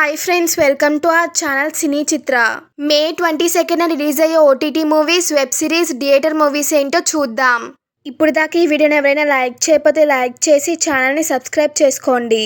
Hi friends, welcome to our channel Cine Chitra. May 22న release అయ్యే OTT movies, web series, theatre movies ఏంటో చూద్దాం. ఇప్పుడు దాకా ఈ వీడియోని ఎవరైనా లైక్ చేయకపోతే లైక్ చేసి ఛానల్ని సబ్స్క్రైబ్ చేసుకోండి.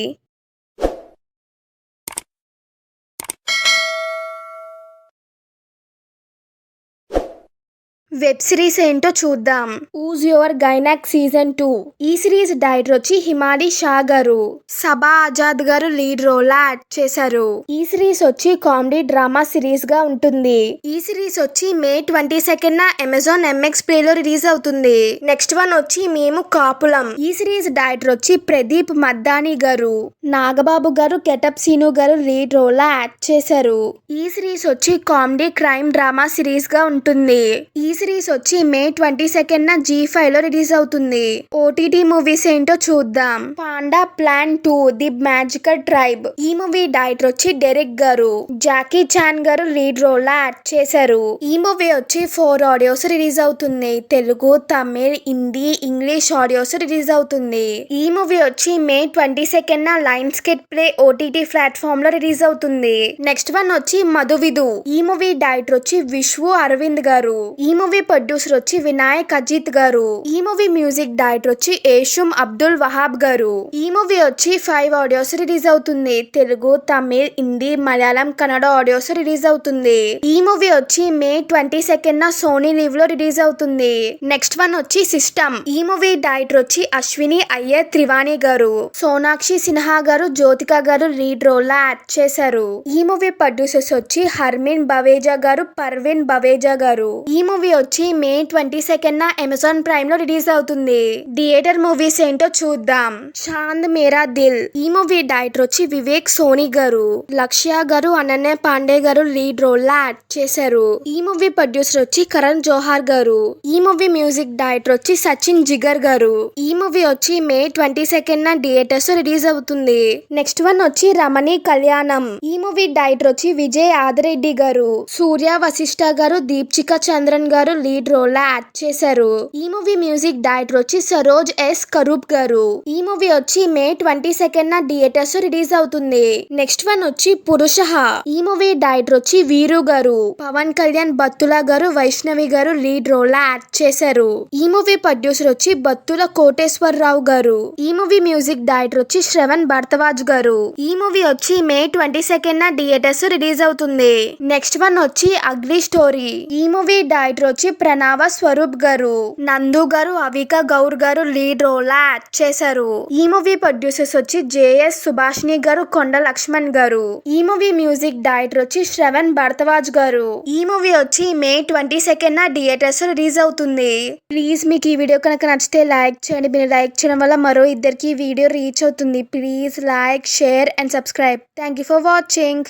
వెబ్ సిరీస్ ఏంటో చూద్దాం. Who's your gynac season 2. ఈ సిరీస్ డైరెక్టర్ వచ్చి హిమాలి షా గారు, సబా ఆజాద్ గారు లీడ్ రోల్ యాక్ట్ చేశారు. ఈ సిరీస్ వచ్చి కామెడీ డ్రామా సిరీస్ గా ఉంటుంది. ఈ సిరీస్ వచ్చి మే 22న అమెజాన్ ఎంఎక్స్ ప్లే లో రిలీజ్ అవుతుంది. నెక్స్ట్ వన్ వచ్చి మేము కాపులం. ఈ సిరీస్ డైరెక్టర్ వచ్చి ప్రదీప్ మద్దాని గారు, నాగబాబు గారు, కెటప్ సీను గారు లీడ్ రోల్ యాక్ట్ చేశారు. ఈ సిరీస్ వచ్చి కామెడీ క్రైమ్ డ్రామా సిరీస్ గా ఉంటుంది. ఈ సిరీస్ వచ్చి మే 22న G5 లో రిలీజ్ అవుతుంది. ఓటీటీ మూవీస్ ఏంటో చూద్దాం. Panda plan 2 the magical tribe. ఈ మూవీ డైరెక్టర్ వచ్చి డెరెక్ గారు, జాకీ చాన్ గారు లీడ్ రోల్ యాక్ట్ చేశారు. ఈ మూవీ వచ్చి 4 ఆడియోస్ రిలీజ్ అవుతుంది. Telugu, Tamil, Hindi, English audios release అవుతుంది. ఈ మూవీ వచ్చి మే 22న Lionsgate play OTT platform లో రిలీజ్ అవుతుంది. నెక్స్ట్ వన్ వచ్చి మధువిధు. ఈ మూవీ డైరెక్టర్ వచ్చి విశ్వ అరవింద్ గారు. ఈ మూవీ ప్రొడ్యూసర్ వచ్చి వినాయక్ అజిత్ గారు. ఈ మూవీ మ్యూజిక్ డైరెక్టర్ వచ్చి ఏషుమ్ అబ్దుల్ వహాబ్ గారు. ఈ మూవీ వచ్చి 5 ఆడియోస్ రిలీజ్ అవుతుంది. తెలుగు, తమిళ్, హిందీ, మలయాళం, కన్నడ ఆడియోస్ రిలీజ్ అవుతుంది. ఈ మూవీ వచ్చి మే 22న సోనీ లీవ్ లో రిలీజ్ అవుతుంది. నెక్స్ట్ వన్ వచ్చి సిస్టమ్. ఈ మూవీ డైరెక్టర్ వచ్చి అశ్విని అయ్యర్ త్రివాణి గారు, సోనాక్షి సిన్హా గారు, జ్యోతిక గారు లీడ్ రోల్ యాక్ట్ చేశారు. ఈ మూవీ ప్రొడ్యూసర్స్ వచ్చి హర్మిన్ బవేజా గారు, పర్వీన్ బవేజా గారు. ఈ మూవీ వచ్చి మే 22న అమెజాన్ ప్రైమ్ లో రిలీజ్ అవుతుంది. థియేటర్ మూవీస్ ఏంటో చూద్దాం. చాంద్ మేరా దిల్. ఈ మూవీ డైరెక్టర్ వచ్చి వివేక్ సోనీ గారు, లక్ష్య గారు, అనన్య పాండే గారు లీడ్ రోల్ యాక్ట్ చేశారు. ఈ మూవీ ప్రొడ్యూసర్ వచ్చి కరణ్ జోహార్ గారు. ఈ మూవీ మ్యూజిక్ డైరెక్టర్ వచ్చి సచిన్ జిగర్ గారు. ఈ మూవీ వచ్చి మే 22న థియేటర్స్ రిలీజ్ అవుతుంది. నెక్స్ట్ వన్ వచ్చి రమణి కళ్యాణం. ఈ మూవీ డైరెక్టర్ వచ్చి విజయ్ ఆదిరెడ్డి గారు, సూర్య వశిష్ఠ గారు, దీప్చిక చంద్రన్ గారు లీడ్ రోల్ యాక్ట్ చేశారు. ఈ మూవీ మ్యూజిక్ డైరెక్టర్ వచ్చి సరోజ్ ఎస్ కరూప్ గారు. ఈ మూవీ వచ్చి మే 22న థియేటర్స్ రిలీజ్ అవుతుంది. నెక్స్ట్ వన్ వచ్చి పురుషః. ఈ మూవీ డైరెక్టర్ వచ్చి వీరు గారు, పవన్ కళ్యాణ్, బత్తుల గారు, వైష్ణవి గారు లీడ్ రోల్ యాక్ట్ చేశారు. ఈ మూవీ ప్రొడ్యూసర్ వచ్చి బత్తుల కోటేశ్వరరావు గారు. ఈ మూవీ మ్యూజిక్ డైరెక్టర్ వచ్చి శ్రవణ్ భరద్వాజ్ గారు. ఈ మూవీ వచ్చి మే 22న థియేటర్స్ రిలీజ్ అవుతుంది. నెక్స్ట్ వన్ వచ్చి అగ్లీ స్టోరీ. ఈ మూవీ డైరెక్టర్ వచ్చి ప్రణవ స్వరూప్ గారు, నందు గారు, అవిక గౌర్ గారు లీడ్ రోల్ యాక్ట్ చేశారు. ఈ మూవీ ప్రొడ్యూసర్స్ వచ్చి జేఎస్ సుభాష్ని గారు, కొండ లక్ష్మణ్ గారు. ఈ మూవీ మ్యూజిక్ డైరెక్టర్ వచ్చి శ్రవణ్ భరద్వాజ్ గారు. ఈ మూవీ వచ్చి మే 22న థియేటర్స్ రిలీజ్ అవుతుంది. ప్లీజ్ మీకు ఈ వీడియో కనుక నచ్చితే లైక్ చేయండి. మీరు లైక్ చేయడం వల్ల మరో ఇద్దరికి వీడియో రీచ్ అవుతుంది. Please like, share and subscribe. Thank you for watching.